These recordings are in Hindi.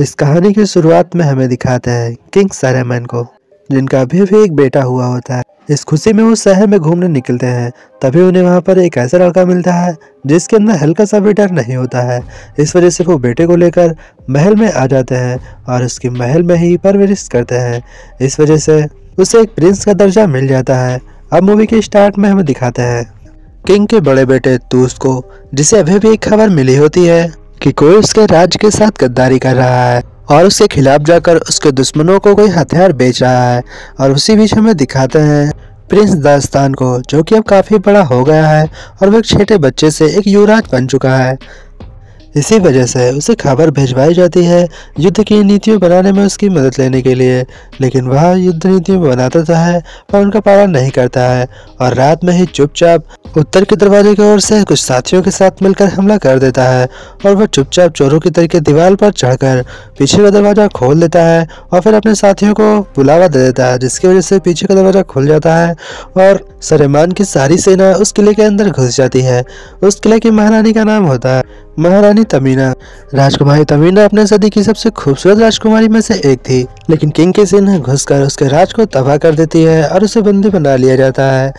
इस कहानी की शुरुआत में हमें दिखाते हैं किंग सैरेमन को, जिनका अभी भी एक बेटा हुआ होता है। इस खुशी में वो शहर में घूमने निकलते हैं। तभी उन्हें वहाँ पर एक ऐसा लड़का मिलता है जिसके अंदर हल्का सा भी डर नहीं होता है। इस वजह से वो बेटे को लेकर महल में आ जाते हैं और उसकी महल में ही परवरिश करते हैं। इस वजह से उसे एक प्रिंस का दर्जा मिल जाता है। अब मूवी के स्टार्ट में हमें दिखाते हैं किंग के बड़े बेटे तूस को, जिसे अभी भी एक खबर मिली होती है कि कोई उसके राज्य के साथ गद्दारी कर रहा है और उसके खिलाफ जाकर उसके दुश्मनों को कोई हथियार बेच रहा है। और उसी बीच हमें दिखाते हैं प्रिंस दास्तान को, जो कि अब काफी बड़ा हो गया है और वो एक छोटे बच्चे से एक युवराज बन चुका है। इसी वजह से उसे खबर भिजवाई जाती है युद्ध की नीतियों बनाने में उसकी मदद लेने के लिए, लेकिन वह युद्ध नीतियों बनाता तो है पर उनका पालन नहीं करता है और रात में ही चुपचाप उत्तर के दरवाजे की ओर से कुछ साथियों के साथ मिलकर हमला कर देता है। और वह चुपचाप चोरों की तरह दीवार पर चढ़कर पीछे का दरवाजा खोल देता है और फिर अपने साथियों को बुलावा दे देता है, जिसकी वजह से पीछे का दरवाजा खुल जाता है और सरेमान की सारी सेना उस किले के अंदर घुस जाती है। उस किले की महारानी का नाम होता है महारानी तमीना। राजकुमारी तमीना अपने सदी की सबसे खूबसूरत राजकुमारी में से एक थी, लेकिन किंग की सेना घुसकर उसके राज को तबाह कर देती है और उसे बंदी बना लिया जाता है।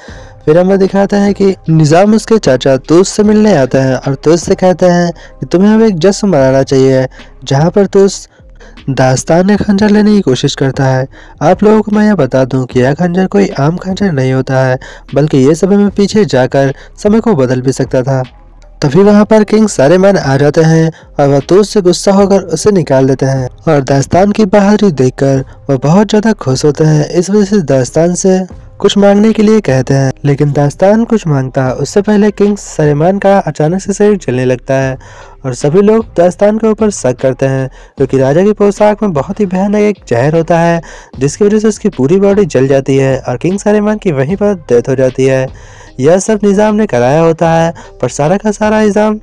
फिर हमें दिखाता है कि निजाम उसके चाचा तूस से मिलने आता है और तूस से कहते हैं कि तुम्हें अब एक जश्न मनाना चाहिए, जहाँ पर तूस दास्तान ने खंजर लेने की कोशिश करता है। आप लोगों को मैं यह बता दूं कि यह खंजर कोई आम खंजर नहीं होता है, बल्कि ये समय में पीछे जाकर समय को बदल भी सकता था। तभी वहां पर किंग सैरेमन आ जाते हैं और वह तूस से गुस्सा होकर उसे निकाल देते हैं और दास्तान की बहादुरी देखकर वह बहुत ज्यादा खुश होते हैं। इस वजह से दास्तान से कुछ मांगने के लिए कहते हैं, लेकिन दास्तान कुछ मांगता उससे पहले किंग सैरेमन का अचानक से शरीर जलने लगता है और सभी लोग दास्तान के ऊपर शक करते हैं, क्योंकि राजा की पोशाक में बहुत ही भयानक एक जहर होता है, जिसकी वजह से उसकी पूरी बॉडी जल जाती है और किंग सैरेमन की वहीं पर डेथ हो जाती है। यह सब निजाम ने कराया होता है, पर सारा का सारा इल्जाम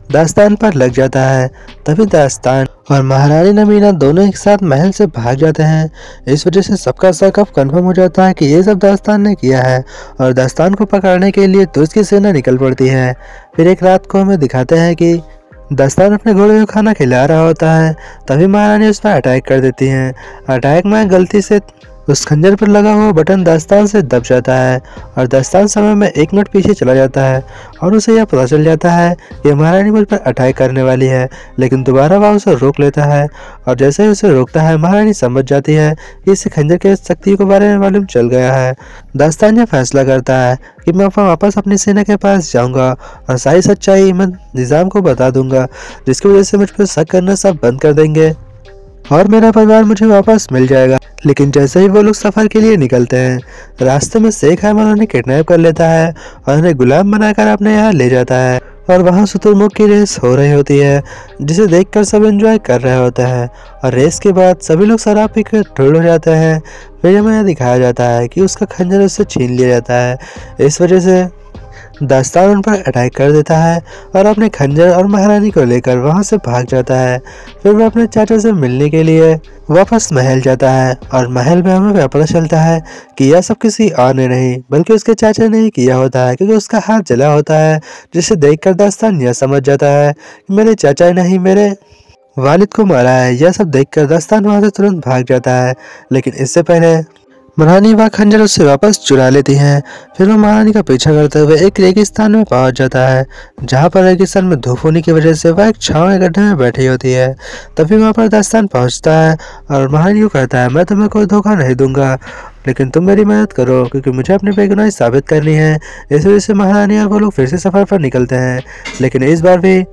दास्तान पर लग जाता है। तभी दास्तान और महारानी नमीना दोनों एक साथ महल से भाग जाते हैं। इस वजह से सबका शक अब कन्फर्म हो जाता है कि ये सब दास्तान ने किया है और दास्तान को पकड़ने के लिए तूस की सेना निकल पड़ती है। फिर एक रात को हमें दिखाते हैं कि दास्तान अपने घोड़े को खाना खिला रहा होता है, तभी महारानी उस पर अटैक कर देती है। अटैक में गलती से उस खंजर पर लगा हुआ बटन दास्तान से दब जाता है और दास्तान समय में 1 मिनट पीछे चला जाता है और उसे यह पता चल जाता है कि महारानी मुझ पर अटैक करने वाली है, लेकिन दोबारा वह उसे रोक लेता है और जैसे ही उसे रोकता है महारानी समझ जाती है कि इसे खंजर के शक्ति के बारे में मालूम चल गया है। दास्तान यह फैसला करता है कि मैं वापस अपनी सेना के पास जाऊंगा और सारी सच्चाई मैं निजाम को बता दूंगा, जिसकी वजह से मुझ पर शक करना सब बंद कर देंगे और मेरा परिवार मुझे वापस मिल जाएगा। लेकिन जैसे ही वो लोग सफर के लिए निकलते हैं, रास्ते में शेख हैमन उन्हें किडनैप कर लेता है और उन्हें गुलाम बनाकर अपने यहाँ ले जाता है और वहाँ शुतुरमुर्ग की रेस हो रही होती है, जिसे देखकर सब एंजॉय कर रहे होते हैं। और रेस के बाद सभी लोग शराब पीकर ठुल हो जाते हैं। फिर हमें यह दिखाया जाता है कि उसका खंजर उससे छीन लिया जाता है। इस वजह से दास्तान उन पर अटैक कर देता है और अपने खंजर और महारानी को लेकर वहां से भाग जाता है। फिर वह अपने चाचा से मिलने के लिए वापस महल जाता है और महल में हमें पता चलता है कि यह सब किसी और ने नहीं बल्कि उसके चाचा ने ही किया होता है, क्योंकि उसका हाथ जला होता है, जिसे देखकर दास्तान यह समझ जाता है कि मेरे चाचा ने ही मेरे वालिद को मारा है। यह सब देखकर दास्तान वहां से तुरंत भाग जाता है, लेकिन इससे पहले महारानी वह खंजर उससे वापस चुरा लेती हैं। फिर वो महारानी का पीछा करते हुए एक रेगिस्तान में पहुंच जाता है, जहां पर रेगिस्तान में धूप होने की वजह से वह एक छांव के गड्ढे में बैठी होती है। तभी वहां पर दास्तान पहुंचता है और महारानी को कहता है, मैं तुम्हें कोई धोखा नहीं दूंगा, लेकिन तुम मेरी मदद करो, क्योंकि मुझे अपनी बेगुनाही साबित करनी है। इस वजह से महारानी और वो लोग फिर से सफर पर निकलते हैं, लेकिन इस बार भी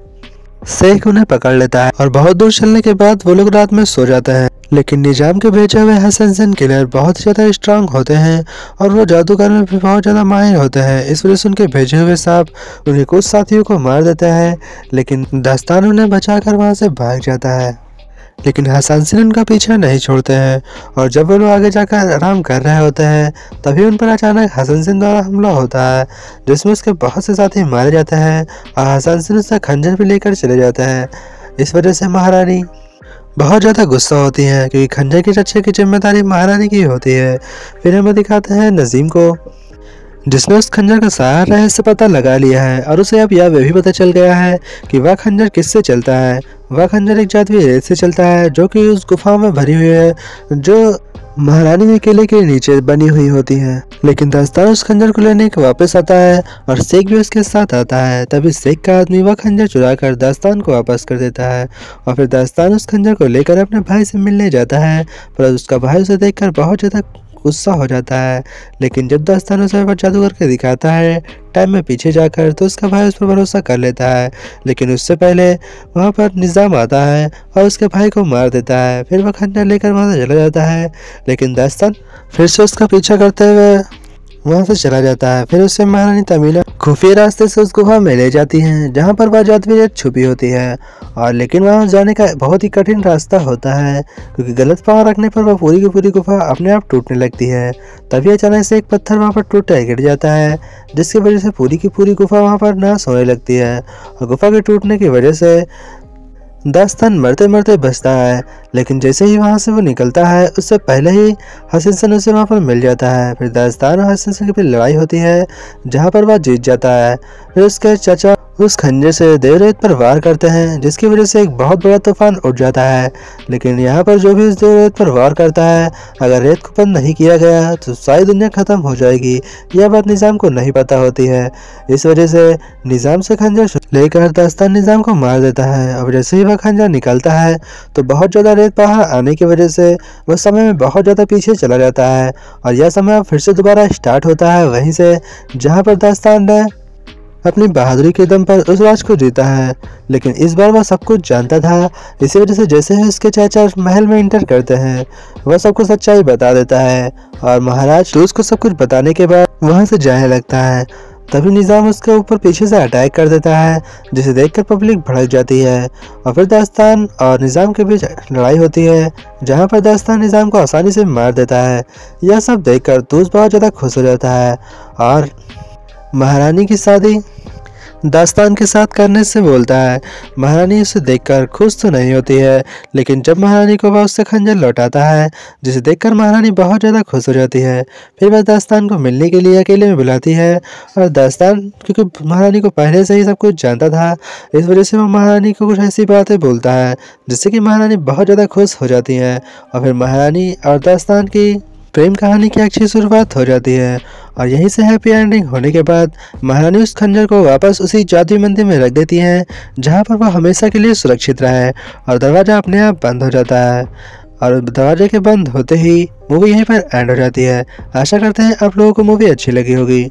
शेख उन्हें पकड़ लेता है और बहुत दूर चलने के बाद वो लोग रात में सो जाते हैं। लेकिन निजाम के भेजे हुए हसन किलर बहुत ज्यादा स्ट्रांग होते हैं और वो जादूगर में भी बहुत ज्यादा माहिर होते हैं। इस वजह से उनके भेजे हुए सांप उन्हें कुछ साथियों को मार देते हैं, लेकिन दास्तान उन्हें बचाकर वहां से भाग जाता है। लेकिन हसन उनका पीछा नहीं छोड़ते हैं और जब वो लोग आगे जाकर आराम कर रहे होते हैं, तभी उन पर अचानक हसन द्वारा हमला होता है, जिसमें उसके बहुत से साथी मारे जाते हैं और हसन उसका खंजर भी लेकर चले जाते हैं। इस वजह से महारानी बहुत ज़्यादा गुस्सा होती है, क्योंकि खंजर की रक्षा की जिम्मेदारी महारानी की होती है। फिर हमें दिखाते हैं नजीम को, जिसने उस खंजर का सारा रहस्य पता लगा लिया है और उसे अब यह भी पता चल गया है कि वह खंजर किससे चलता है। वह खंजर एक जादुई रेत से चलता है जो कि उस गुफा में भरी हुई है, जो महारानी के किले के नीचे बनी हुई होती है। लेकिन दास्तान उस खंजर को लेने के वापस आता है और शेख भी उसके साथ आता है। तभी शेख का आदमी वह खंजर चुरा कर दास्तान को वापस कर देता है और फिर दास्तान उस खंजर को लेकर अपने भाई से मिलने जाता है, पर उसका भाई उसे देखकर बहुत ज्यादा गुस्सा हो जाता है। लेकिन जब दास्तान उसे पर जादू करके दिखाता है टाइम में पीछे जाकर, तो उसका भाई उस पर भरोसा कर लेता है। लेकिन उससे पहले वहाँ पर निज़ाम आता है और उसके भाई को मार देता है। फिर वह खंजर लेकर वहाँ से चला जाता है, लेकिन दास्तान फिर से उसका पीछा करते हुए वहाँ से चला जाता है। फिर उससे महारानी तमीला खुफिया रास्ते से उस गुफा में ले जाती हैं, जहाँ पर वह जादुई रेत छुपी होती है। और लेकिन वहाँ जाने का बहुत ही कठिन रास्ता होता है, क्योंकि गलत पाँव रखने पर वह पूरी की पूरी गुफा अपने आप टूटने लगती है। तभी अचानक से एक पत्थर वहाँ पर टूट गिर जाता है, जिसकी वजह से पूरी की पूरी गुफा वहाँ पर नाश होने लगती है। और गुफा के टूटने की वजह से दास्तान मरते मरते बचता है। लेकिन जैसे ही वहाँ से वो निकलता है, उससे पहले ही हसन उसे वहाँ पर मिल जाता है। फिर दास्तान और हसन की फिर लड़ाई होती है, जहाँ पर वह जीत जाता है। फिर उसके चाचा उस खंजर से देवरेत पर वार करते हैं, जिसकी वजह से एक बहुत बड़ा तूफान उठ जाता है। लेकिन यहाँ पर जो भी उस देवरेत पर वार करता है, अगर रेत को बंद नहीं किया गया तो सारी दुनिया खत्म हो जाएगी। यह बात निज़ाम को नहीं पता होती है। इस वजह से निज़ाम से खंजर लेकर दास्तान निज़ाम को मार देता है। और जैसे ही वह खंजर निकलता है तो बहुत ज़्यादा रेत बाहर आने की वजह से वह समय में बहुत ज़्यादा पीछे चला जाता है। और यह समय फिर से दोबारा स्टार्ट होता है वहीं से, जहाँ पर दास्तान ने अपनी बहादुरी के दम पर उस राज को जीता है। लेकिन इस बार वह सब कुछ जानता था। इसी वजह से जैसे ही उसके चाचा महल में इंटर करते हैं, वह सबको सच्चाई बता देता है और महाराज तो उसको सब कुछ बताने के बाद वहां से जाने लगता है। तभी निज़ाम उसके ऊपर पीछे से अटैक कर देता है, जिसे देखकर पब्लिक भड़क जाती है। और फिर दास्तान और निज़ाम के बीच लड़ाई होती है, जहाँ पर दास्तान निज़ाम को आसानी से मार देता है। यह सब देखकर तूस बहुत ज़्यादा खुश हो जाता है और महारानी की शादी दास्तान के साथ करने से बोलता है। महारानी उसे देखकर खुश तो नहीं होती है, लेकिन जब महारानी को वह उससे खंजर लौटाता है, जिसे देखकर महारानी बहुत ज़्यादा खुश हो जाती है। फिर वह दास्तान को मिलने के लिए अकेले में बुलाती है और दास्तान क्योंकि महारानी को पहले से ही सब कुछ जानता था, इस वजह से वह महारानी को कुछ ऐसी बातें बोलता है जिससे कि महारानी बहुत ज़्यादा खुश हो जाती है। और फिर महारानी और दास्तान की प्रेम कहानी की अच्छी शुरुआत हो जाती है। और यहीं से हैप्पी एंडिंग होने के बाद महारानी उस खंजर को वापस उसी जादुई मंदिर में रख देती हैं, जहां पर वह हमेशा के लिए सुरक्षित रहे। और दरवाज़ा अपने आप बंद हो जाता है। और दरवाजे के बंद होते ही मूवी यहीं पर एंड हो जाती है। आशा करते हैं आप लोगों को मूवी अच्छी लगी होगी।